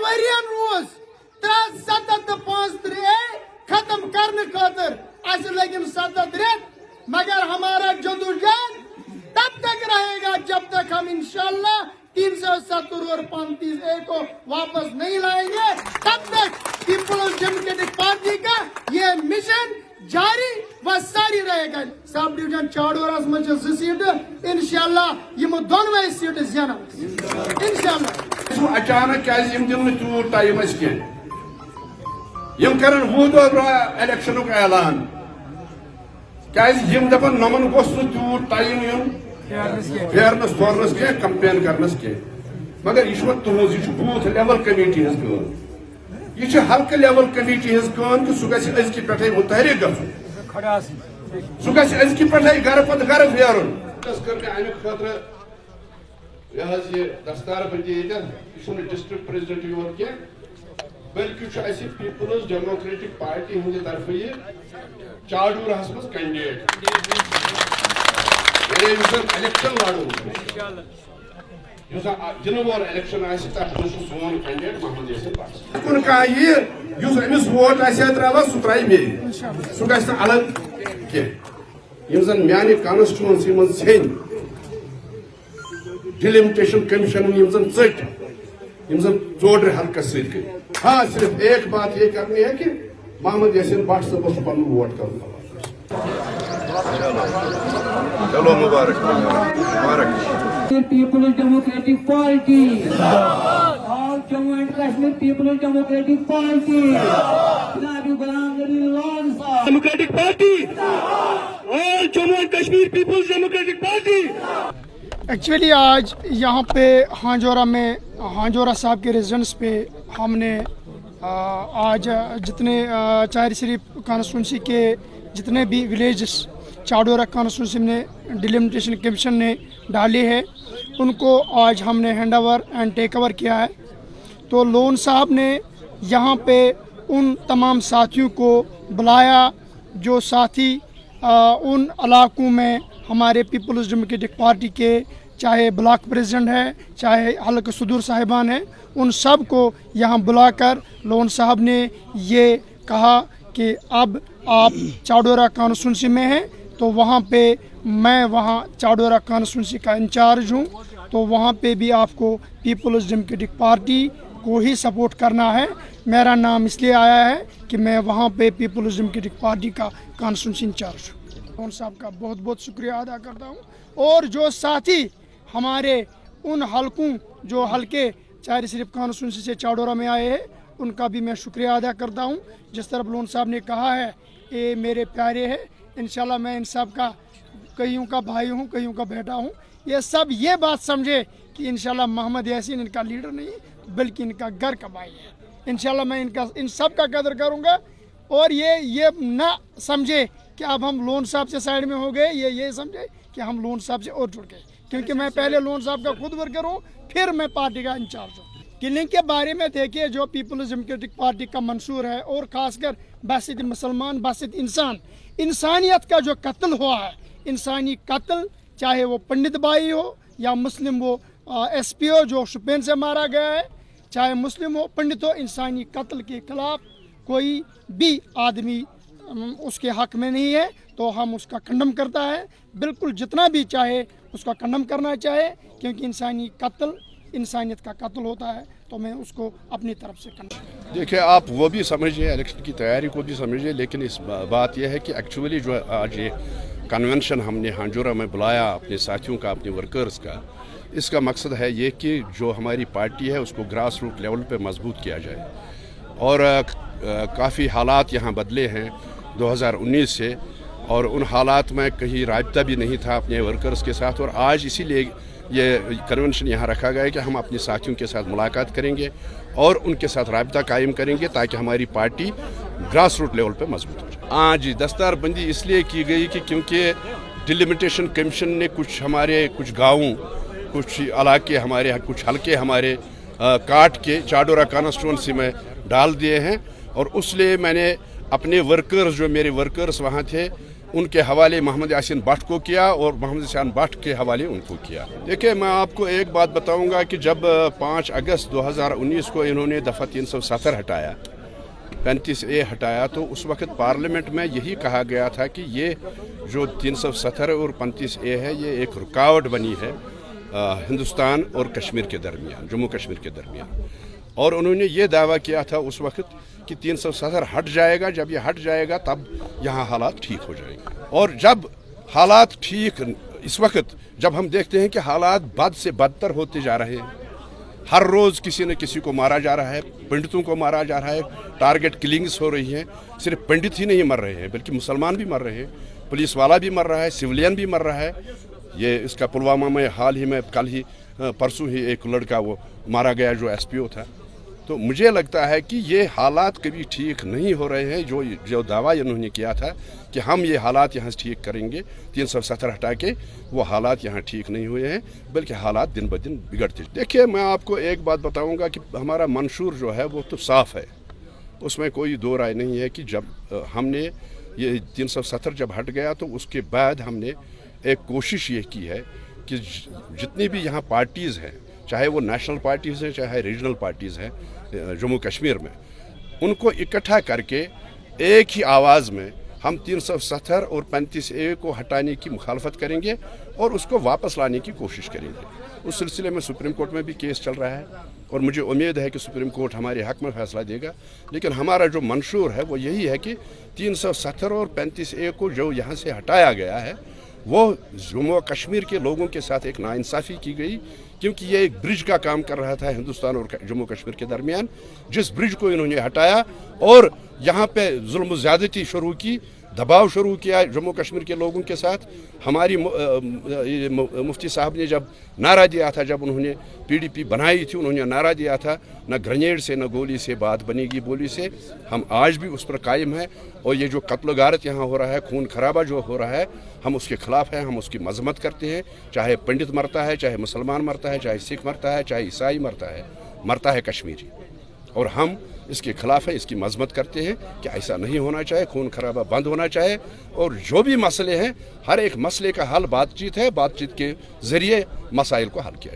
वरियन रोज 357 खत्म करने खातर अस लगिन 7 रेत, मगर हमारा जदोजहद तब तक रहेगा जब तक हम इंशाल्लाह 370 और 35A को वापस नहीं लाएंगे। तब तक पीपल्स डेमोक्रेटिक पार्टी का ये मिशन जारी व सारी रहेगा। सब डिवीजन चाड़ोरस में 2 सीट इंशाल्लाह यम दोनों सीट जना इंशाल्लाह। अचानक क्या दिन तूर टाइम यम कर 20 दह ब्रो इलेक्शन ऐलान क्या दपान नमन गोस तूर टाइम यून फेयरनेस तोरनस क्या कंपेन करनस क्या, मगर यह तुज यह बूथ लेवल कमेटी हज काम, यह हल्क लेवल कमेटी हज काम कि सह गजि पे मुतहरिक गो सह गजि पे गर पत गर फेरन अमे खुद यह दस्तार बंदी यह डिस्ट्रिक्ट प्रेसिडेंट योर क्या बल्कि पीपल्स डेमोक्रेटिक पार्टी हंद तरफ यह चाड़ूरहस मज कैंडिडेट इलेक्शन लड़ो दिन वोल इलेक्शन सोन कैंडिडेट मोहम्मद यासीन बट अमिस वोट त्रा सह त्रा मे सह ग अलग कह माने कॉन्स्टिट्यूंसी मज डिलिमिटेशन कमीशन चट चोड्र हल्कस सत्य। हाँ सिर्फ एक बात ये करनी है कि मोहम्मद यासीन बट सबस पन वोट कर। चलो मुबारक मुबारक। पीपल्स डेमोक्रेटिक पार्टी और जम्मू एंड कश्मीर पीपल्स डेमोक्रेटिक पार्टी डेमोक्रेटिक पार्टी और जम्मू एंड कश्मीर पीपल्स डेमोक्रेटिक पार्टी। एक्चुअली आज यहाँ पे हांजोरा में हांजोरा साहब के रेजिडेंस पे हमने आज जितने चार शरीफ कॉन्स्टिट्यूंसी के जितने भी विलेजेस चाड़ोरा कॉन्स्टिट्यूंसी में डिलिमिटेशन कमीशन ने डाले हैं उनको आज हमने hand over and take over किया है। तो लोन साहब ने यहाँ पे उन तमाम साथियों को बुलाया जो साथी उन इलाकों में हमारे पीपल्स डेमोक्रेटिक पार्टी के चाहे ब्लॉक प्रेसिडेंट है चाहे हल्का सदूर साहिबान है, उन सब को यहाँ बुलाकर लोन साहब ने ये कहा कि अब आप चाड़ोरा कॉन्स्टिट्यूंसी में हैं तो वहाँ पे मैं वहाँ चाड़ोरा कॉन्स्टिट्यूंसी का इंचार्ज हूँ, तो वहाँ पे भी आपको पीपल्स डेमोक्रेटिक पार्टी को ही सपोर्ट करना है। मेरा नाम इसलिए आया है कि मैं वहाँ पे पीपल्स डेमोक्रेटिक पार्टी का कॉन्स्टिट्यूंसी इंचार्ज हूँ। लोन साहब का बहुत बहुत शुक्रिया अदा करता हूँ और जो साथी हमारे उन हलकों जो हल्के चार शरीफ कॉन्स्टिट्यूंसी से चाड़ोरा में आए हैं उनका भी मैं शुक्रिया अदा करता हूँ। जिस तरफ लोन साहब ने कहा है ये मेरे प्यारे हैं, इंशाल्लाह मैं इन सब का कईयों का भाई हूँ कईयों का बेटा हूँ। ये सब ये बात समझे कि इंशाल्लाह मोहम्मद यासीन इनका लीडर नहीं बल्कि इनका घर का भाई है। इंशाल्लाह मैं इन सब का कदर करूँगा और ये ना समझे कि अब हम लोन साहब से साइड में हो गए, ये समझे कि हम लोन साहब से और जुड़ गए, क्योंकि मैं पहले लोन साहब का खुद वर्कर हूँ फिर मैं पार्टी का इंचार्ज हूँ। किलिंग के बारे में देखिए जो पीपल्स डेमोक्रेटिक पार्टी का मंशूर है और ख़ासकर बासित मुसलमान बासित इंसानियत का जो कत्ल हुआ है, इंसानी कत्ल चाहे वो पंडित भाई हो या मुस्लिम वो SPO जो शुपियन से मारा गया है, चाहे मुस्लिम हो पंडित हो, इंसानी कत्ल के खिलाफ कोई भी आदमी उसके हक में नहीं है तो हम उसका खंडन करता है। बिल्कुल जितना भी चाहे उसका खंडन करना चाहे, क्योंकि इंसानी कत्ल इंसानियत का कत्ल होता है, तो मैं उसको अपनी तरफ से खंडन। देखिए आप वो भी समझिए इलेक्शन की तैयारी को भी समझिए, लेकिन इस बात यह है कि एक्चुअली जो आज ये कन्वेंशन हमने हांजोरा में बुलाया अपने साथियों का अपने वर्कर्स का, इसका मकसद है ये कि जो हमारी पार्टी है उसको ग्रास रूट लेवल पे मजबूत किया जाए। और काफ़ी हालात यहाँ बदले हैं 2019 से और उन हालात में कहीं राब्ता भी नहीं था अपने वर्कर्स के साथ, और आज इसीलिए ये कन्वेंशन यहाँ रखा गया है कि हम अपने साथियों के साथ मुलाकात करेंगे और उनके साथ राब्ता कायम करेंगे ताकि हमारी पार्टी ग्रास रूट लेवल पर मजबूत हो जाए। हाँ जी, दस्तारबंदी इसलिए की गई कि क्योंकि डिलिमिटेशन कमीशन ने कुछ गाँवों कुछ इलाके हमारे कुछ हल्के हमारे काट के चाड़ोरा कॉन्स्टिट्यूंसी में डाल दिए हैं, और उसलिए मैंने अपने वर्कर्स जो मेरे वर्कर्स वहाँ थे ان کے حوالے محمد یاسین بٹ کو کیا اور محمد یاسین بٹ کے حوالے ان کو کیا. دیکھیں میں آپ کو ایک بات بتاؤں گا کہ جب 5 اگست 2019 کو انہوں نے دفعہ 370 ہٹایا 35A ہٹایا تو اس وقت پارلیمنٹ میں یہی کہا گیا تھا کہ یہ جو 370 اور 35A ہے یہ ایک رکاوٹ بنی ہے ہندوستان اور کشمیر کے درمیان، جموں کشمیر کے درمیان. اور انہوں نے یہ دعویٰ کیا تھا اس وقت کہ 370 ہٹ جائے گا، جب یہ ہٹ جائے گا تب یہاں حالات ٹھیک ہو جائیں گے. اور جب حالات ٹھیک اس وقت جب ہم دیکھتے ہیں کہ حالات بد سے بدتر ہوتے جا رہے ہیں، ہر روز کسی نہ کسی کو مارا جا رہا ہے، پنڈتوں کو مارا جا رہا ہے، ٹارگٹ کلنگز ہو رہی ہیں. صرف پنڈت ہی نہیں مر رہے ہیں بلکہ مسلمان بھی مر رہے ہیں، پولیس والا بھی مر رہا ہے، سویلین بھی مر رہا ہے. یہ اس کا پلوامہ میں حال ہی میں کل ہی پرسوں ہی ایک لڑکا وہ مارا گیا جو SPO تھا. تو مجھے لگتا ہے کہ یہ حالات کبھی ٹھیک نہیں ہو رہے ہیں. جو دعویٰ انہوں نے کیا تھا کہ ہم یہ حالات یہاں سے ٹھیک کریں گے 370 ہٹا کے، وہ حالات یہاں ٹھیک نہیں ہوئے ہیں بلکہ حالات دن بدن بگڑتے. دیکھیے میں آپ کو ایک بات بتاؤں گا کہ ہمارا منشور جو ہے وہ تو صاف ہے، اس میں کوئی دو رائے نہیں ہے کہ جب ہم نے یہ 370 جب ہٹ گیا تو اس کے بعد ہم نے ایک کوشش یہ کی ہے کہ جتنی بھی یہاں پارٹیز ہیں، چاہے وہ نیشنل پارٹیز ہیں چاہے ریجنل پارٹیز ہیں جموں کشمیر میں، ان کو اکٹھا کر کے ایک ہی آواز میں ہم 370 اور 35A کو ہٹانے کی مخالفت کریں گے اور اس کو واپس لانے کی کوشش کریں گے. اس سلسلے میں سپریم کورٹ میں بھی کیس چل رہا ہے اور مجھے امید ہے کہ سپریم کورٹ ہمارے حق میں فیصلہ دے گا. لیکن ہمارا جو منشور ہے وہ یہی ہے کہ 370 اور 35A کو جو یہاں سے ہٹایا گیا ہے وہ جموں کشمیر کے لوگوں کے ساتھ ایک ناانصافی کی گئی، کیونکہ یہ ایک برج کا کام کر رہا تھا ہندوستان اور جموں کشمیر کے درمیان. جس برج کو انہوں نے ہٹایا اور یہاں پہ ظلم و زیادتی شروع کی، دباؤ شروع کیا جموں کشمیر کے لوگوں کے ساتھ. ہماری مفتی صاحب نے جب نعرہ دیا تھا، جب انہوں نے PDP بنائی تھی، انہوں نے نعرہ دیا تھا نہ گرینیڈ سے نہ گولی سے بات بنے گی بولی سے. ہم آج بھی اس پر قائم ہیں اور یہ جو قتل و غارت یہاں ہو رہا ہے، خون خرابہ جو ہو رہا ہے، ہم اس کے خلاف ہیں، ہم اس کی مذمت کرتے ہیں. چاہے پنڈت مرتا ہے، چاہے مسلمان مرتا ہے، چاہے سکھ مرتا ہے، چاہے عیسائی مرتا ہے کشمیری. اور ہم اس کے خلاف ہیں، اس کی مذمت کرتے ہیں کہ ایسا نہیں ہونا چاہے، خون خرابہ بند ہونا چاہے. اور جو بھی مسئلے ہیں، ہر ایک مسئلے کا حل بات چیت ہے، بات چیت کے ذریعے مسائل کو حل کیا جائے.